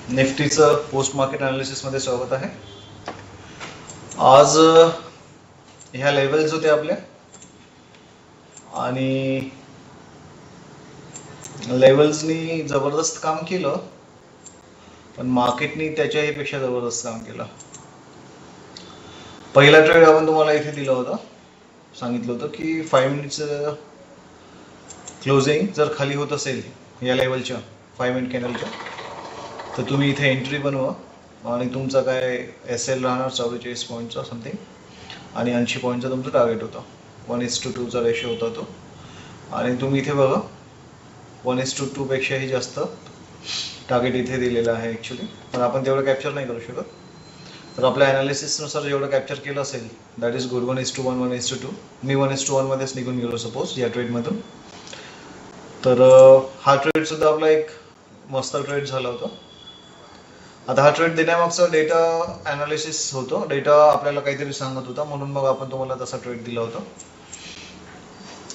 निफ्टीचं post market analysis मध्ये स्वागत आहे. आज ह्या लेवल्स होते आपल्या आणि लेवल्सनी जबरदस्त काम केलं, पण मार्केटनी त्याच्याही पेक्षा जबरदस्त काम केलं. पहिला ट्रेड आपण तुम्हाला इथे दिला होता, सांगितलं होतं की 5 मिनिट्स क्लोजिंग जर खाली होत असेल या लेवलच्या 5 मिनिट कॅनलच्या, तर तुम्ही इथे एंट्री बनवा आणि तुमचा काय एस-एल राहणार 44 पॉईंटचा समथिंग आणि 80 पॉईंटचा तुमचं टार्गेट होता. 1:2 रेशो होता तो. आणि तुम्ही इथे बघा 1:2 पेक्षाही जास्त टार्गेट इथे दिलेलं आहे ॲक्च्युली, पण आपण तेवढं कॅप्चर नाही करू शकत. तर आपल्या ॲनालिसिसनुसार जेवढं कॅप्चर केलं असेल दॅट इज गुड. 1:1 1:2. मी 1:1 मध्येच निघून गेलो सपोज या ट्रेडमधून. तर हा ट्रेड सुद्धा आपला एक मस्त ट्रेड झाला होता. आता हा ट्रेड देण्यामागचा डेटा ॲनालिसिस होतो. डेटा आपल्याला काहीतरी सांगत होता, म्हणून मग आपण तुम्हाला तसा ट्रेड दिला होता.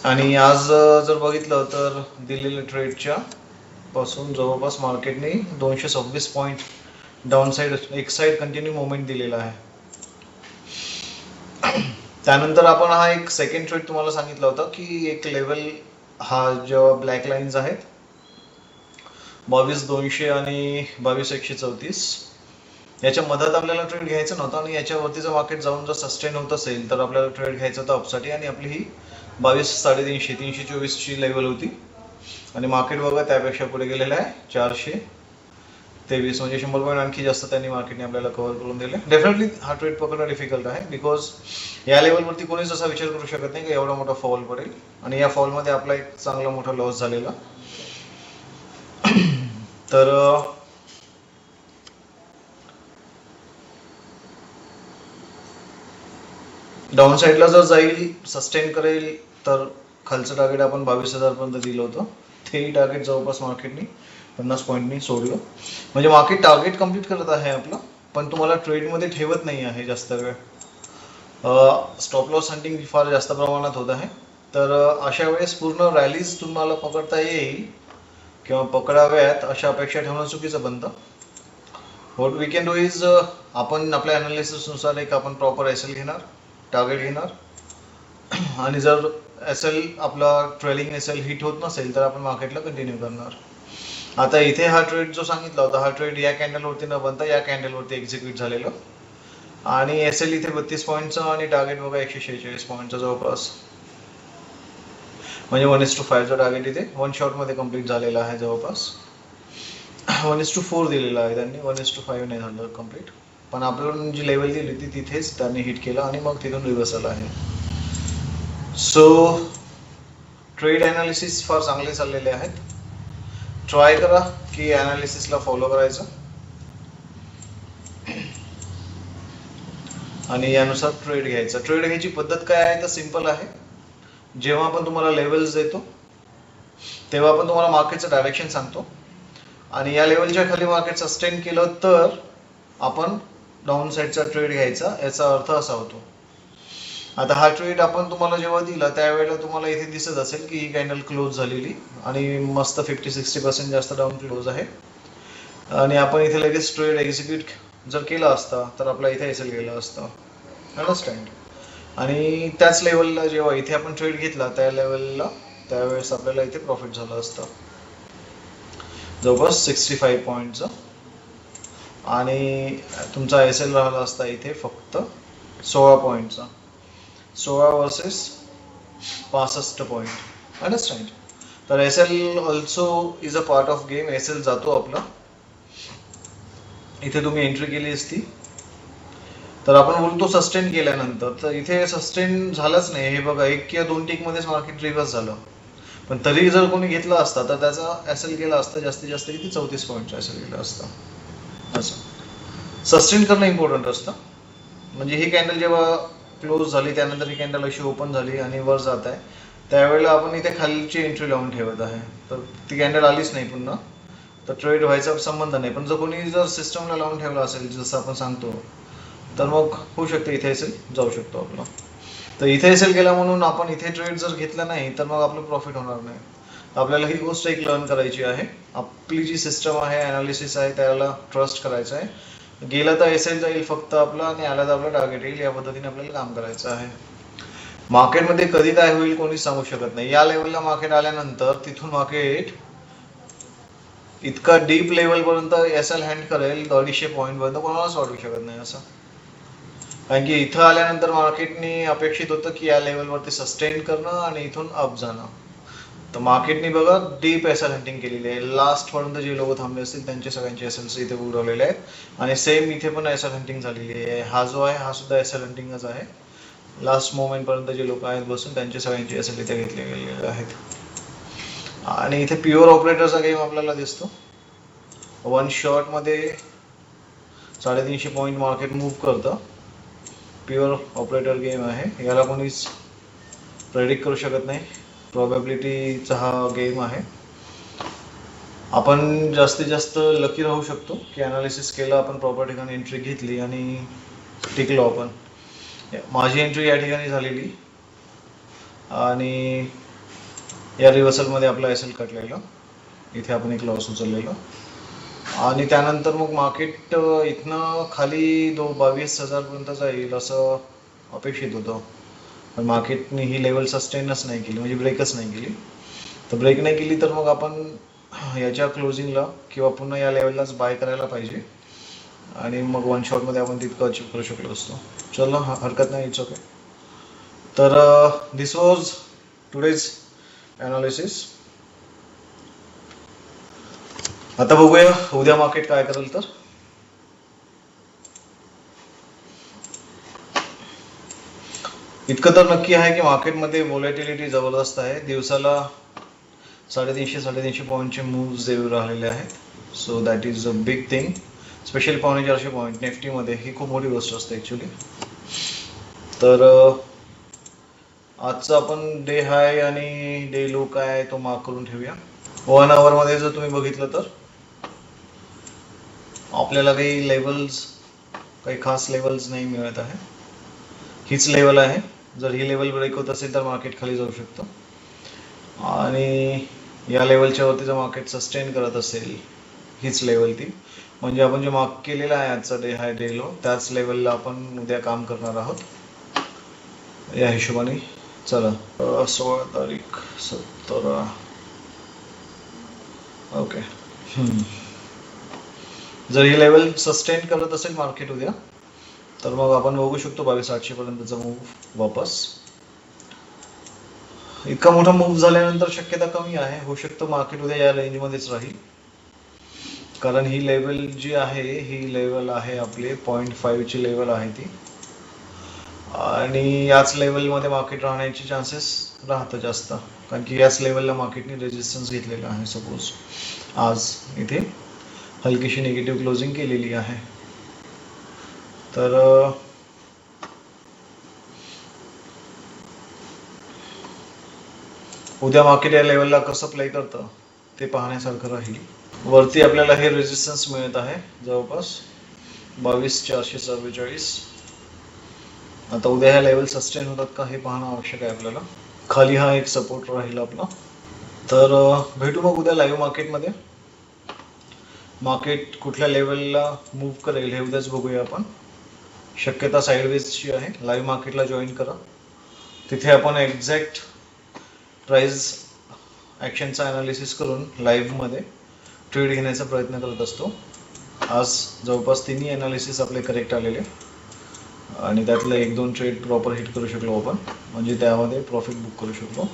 आणि आज जर बघितलं तर दिलेल्या ट्रेडच्या पासून जवळपास मार्केटने 226 पॉईंट डाऊन साईड एक साईड कंटिन्यू मुवमेंट दिलेला आहे. त्यानंतर आपण हा एक सेकंड ट्रेड तुम्हाला सांगितलं होतं की एक लेवल हा जेव्हा ब्लॅक लाईन्स आहेत 22,200 आणि 22,134 याच्या मधात आपल्याला ट्रेड घ्यायचं नव्हतं, आणि याच्यावरतीचं मार्केट जाऊन जर सस्टेन होत असेल तर आपल्याला ट्रेड घ्यायचं होतं अपसाठी. आणि आपली ही 22,350 324ची लेवल होती आणि मार्केट बघा त्यापेक्षा पुढे गेलेलं आहे 423, म्हणजे 100 पॉईंट आणखी जास्त त्यांनी मार्केटने आपल्याला कव्हर करून दिले. डेफिनेटली हा ट्रेड पकडणं डिफिकल्ट आहे, बिकॉज या लेवलवरती कोणीच असा विचार करू शकत नाही की एवढा मोठा फॉल पडेल. आणि या फॉलमध्ये आपला एक चांगला मोठा लॉस झालेला. तर डाऊन साईडला जर जाईल, सस्टेन करेल, तर खालचं टार्गेट आपण 22,000 पर्यंत दिलं होतं. तेही टार्गेट जवळपास मार्केटनी 50 पॉईंटनी सोडलं. म्हणजे मार्केट टार्गेट कम्प्लीट करत आहे आपलं, पण तुम्हाला ट्रेडमध्ये ठेवत नाही आहे जास्त वेळ. स्टॉप लॉस हंटिंग फार जास्त प्रमाणात होत आहे. तर अशा वेळेस पूर्ण रॅलीज तुम्हाला पकडता येईल किंवा पकडाव्यात अशा अपेक्षा ठेवणं चुकीचं बनतं. What we can do is, आपण आपल्या ॲनालिसिसनुसार एक आपण प्रॉपर एस-एल घेणार, टार्गेट घेणार, आणि जर एस-एल आपला ट्रेलिंग एस-एल हिट होत नसेल तर आपण मार्केटला कंटिन्यू करणार. आता इथे हा ट्रेड जो सांगितला होता, हा ट्रेड या कॅन्डलवरती न बनता या कॅन्डलवरती एक्झिक्यूट झालेलं, आणि एस-एल इथे 32 पॉईंटचा आणि टार्गेट बघा 146 पॉईंटचा जवळपास, म्हणजे 1:5चा टार्गेट इथे वन शॉटमध्ये कम्प्लीट झालेला आहे. जवळपास 1:4 दिलेला आहे त्यांनी, 1:5 नाही झालं कम्प्लीट, पण आपल्याला जी लेवल दिली होती तिथेच त्यांनी हिट केलं आणि मग तिथून रिव्हर्सल आहे. सो ट्रेड ॲनालिसिस फार चांगले चाललेले आहेत. ट्राय करा की ॲनालिसिसला फॉलो करायचं आणि यानुसार ट्रेड घ्यायचा. ट्रेड घ्यायची पद्धत काय आहे तर सिंपल आहे. जेव्हा आपण तुम्हाला लेवल्स देतो तेव्हा आपण तुम्हाला मार्केटचं डायरेक्शन सांगतो, आणि या लेवलच्या खाली मार्केट सस्टेन केलं तर आपण डाऊन साईडचा ट्रेड घ्यायचा, याचा अर्थ असा होतो. आता हा ट्रेड आपण तुम्हाला जेव्हा दिला त्यावेळेला तुम्हाला इथे दिसत असेल की ही कॅन्डल क्लोज झालेली आणि मस्त 50-60% जास्त डाऊन क्लोज आहे, आणि आपण इथे लगेच ट्रेड एक्झिक्यूट जर केला असता तर आपला इथे एस-एल गेला असता. अंडरस्टँड. आणि त्याच लेवलला जेव्हा इथे आपण ट्रेड घेतला त्या लेवलला, त्यावेळेस आपल्याला इथे प्रॉफिट झालं असतं जवळपास 65 पॉईंटचं, आणि तुमचा एस-एल राहिला असता इथे फक्त 16 पॉईंटचा, 16 वर्सेस 65 पॉईंट. अंडरस्टँड. तर SL also is a part of game. SL जातो आपला. इथे तुम्ही एंट्री केली असती तर आपण बोलतो सस्टेन केल्यानंतर, तर इथे सस्टेन झालंच नाही. हे बघा 1 किंवा 2 टिकमध्येच मार्केट रिव्हर्स झालं, पण तरी जर कोणी घेतला असता तर त्याचा एस-एल गेला असता जास्तीत जास्त किती 34 पॉईंटचा एस-एल गेला असता. असं सस्टेन करणं इम्पॉर्टंट असतं. म्हणजे ही कॅन्डल जेव्हा क्लोज झाली त्यानंतर ही कॅन्डल अशी ओपन झाली आणि वर जात आहे, त्यावेळेला आपण इथे खालची एंट्री लावून ठेवत आहे, तर ती कॅन्डल आलीच नाही पुन्हा, तर ट्रेड व्हायचा संबंध नाही. पण जर कोणी जर सिस्टमला लावून ठेवला असेल जसं आपण सांगतो, तर मग होऊ शकतं इथे एस-एल जाऊ शकतो आपला. तर इथे एस-एल गेला म्हणून आपण इथे ट्रेड जर घेतला नाही तर मग आपलं प्रॉफिट होणार नाही. आपल्याला ही गोष्ट एक लर्न करायची आहे. आपली जी सिस्टम आहे, अनालिसिस आहे, त्याला ट्रस्ट करायचं आहे. गेलं तर एस एल जाईल फक्त आपलं आणि आला तर आपलं टार्गेट येईल. या पद्धतीने आपल्याला काम करायचं आहे. मार्केटमध्ये कधी काय होईल कोणी सांगू शकत नाही. या लेवलला मार्केट आल्यानंतर तिथून मार्केट इतका डीप लेवल पर्यंत एस एल हँड करेल 250 पॉईंट पर्यंत कोणालाच वाटू शकत नाही असं. कारण की इथं आल्यानंतर मार्केटने अपेक्षित होतं की या लेवलवरती सस्टेन करणं आणि इथून अप जाणं. तर मार्केटने बघा डीप एस एल हंटिंग केलेली आहे. लास्ट पर्यंत जे लोक थांबले असतील त्यांचे सगळ्यांचे एस एल्स इथे उडवलेले आहेत आणि सेम इथे पण एस एल हंटिंग झालेली आहे. हा जो आहे हा सुद्धा एस एल हंटिंगच आहे. लास्ट मोमेंट पर्यंत जे लोक आहेत बसून त्यांचे सगळ्यांचे एस एल इथे घेतले गेलेले आहेत. आणि इथे प्युअर ऑपरेटरचा गेम आपल्याला दिसतो. वन शॉट मध्ये 350 पॉईंट मार्केट मूव्ह करतं. प्युअर ऑपरेटर गेम आहे. याला कोणीच प्रेडिक्ट करू शकत नाही. प्रोबॅबिलिटीचा हा गेम आहे. आपण जास्तीत जास्त लकी राहू शकतो की अनालिसिस केलं आपण, प्रॉपर ठिकाणी एंट्री घेतली आणि टिकलो आपण. माझी एंट्री या ठिकाणी झालेली आणि या रिव्हर्सलमध्ये आपला एस एल कटलेला. इथे आपण एक लॉस उचललेला आणि त्यानंतर मग मार्केट इथनं खाली 22,000 पर्यंत जाईल असं अपेक्षित होतं. पण मार्केटने ही लेवल सस्टेनच नाही केली, म्हणजे ब्रेकच नाही केली. तर ब्रेक नाही केली तर मग आपण याच्या क्लोजिंगला किंवा पुन्हा या लेवललाच बाय करायला पाहिजे आणि मग वन शॉटमध्ये आपण तितकं अचीव करू शकलो असतो. चलो, हरकत नाही, इट्स ओके. तर दिस वॉज टुडेज अनालिसिस. आता बघूया उद्या मार्केट काय करेल. तर इतकं तर नक्की आहे की मार्केटमध्ये व्हॉलॅटिलिटी जबरदस्त आहे. दिवसाला 350 पॉईंटचे मूव्ज देऊ राहिलेले आहेत. So that is a big thing. Specially 450 point निफ्टीमध्ये ही खूप मोठी गोष्ट असते ॲक्च्युली. तर आजचा आपण डे हाय आणि डे लो काय तो मार्क करून ठेवूया. 1 आवरमध्ये जर तुम्ही बघितलं तर आपल्याला काही खास लेवल्स नाही मिळत आहे. हीच लेवल आहे. जर ही लेवल ब्रेक होत असेल तर मार्केट खाली जाऊ शकतं आणि या लेवलच्या वरती जर मार्केट सस्टेन करत असेल हीच लेवल ती, म्हणजे आपण जे मार्क केलेला आहे आजचा डे हाय डे लो त्याच लेवलला आपण उद्या काम करणार आहोत या हिशोबाने. चला, 16 तारीख 17 ओके. जर ही लेवल सस्टेन करत असेल मार्केट उद्या तर मग आपण बघू शकतो 22,800 पर्यंतचा मूव्ह वापस. इतका मोठा मूव्ह झाल्यानंतर शक्यता कमी आहे, होऊ शकतं मार्केट उद्या या रेंजमध्येच राहील. कारण ही लेवल जी आहे ही लेवल आहे आपले 0.5 ची लेवल आहे ती आणि याच लेवलमध्ये मार्केट राहण्याचे चान्सेस राहतं जास्त. कारण की याच लेवलला मार्केटने रेजिस्टन्स घेतलेला आहे. सपोज आज इथे हलकीशी निगेटिव्ह क्लोजिंग केलेली आहे. तर उद्या मार्केट या लेवलला कसं प्ले करतं ते पाहण्यासारखं राहील. वरती आपल्याला हे रेजिस्टन्स मिळत आहे जवळपास 22,444. आता उद्या ह्या लेवल सस्टेन होतात का हे पाहणं आवश्यक आहे आपल्याला. खाली हा एक सपोर्ट राहील आपला. तर भेटू मग उद्या लाईव्ह मार्केटमध्ये. मार्केट कुठल्या लेवलला मूव्ह करेल हे उद्याच बघूया आपण. शक्यता साईडवेजची आहे. लाईव्ह मार्केटला जॉईन करा. तिथे आपण एक्झॅक्ट प्राइस ॲक्शनचा ॲनालिसिस करून लाईव्हमध्ये ट्रेड घेण्याचा प्रयत्न करत असतो. आज जवळपास 3 ॲनालिसिस आपले करेक्ट आलेले आणि त्यातलं 1-2 ट्रेड प्रॉपर हिट करू शकलो आपण, म्हणजे त्यामध्ये प्रॉफिट बुक करू शकलो.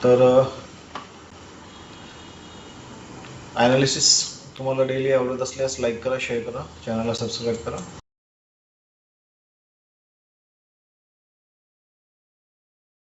तर ॲनालिसिस तुम्हाला डेली आवडत असल्यास लाईक करा, शेअर करा, चॅनलला सबस्क्राईब करा.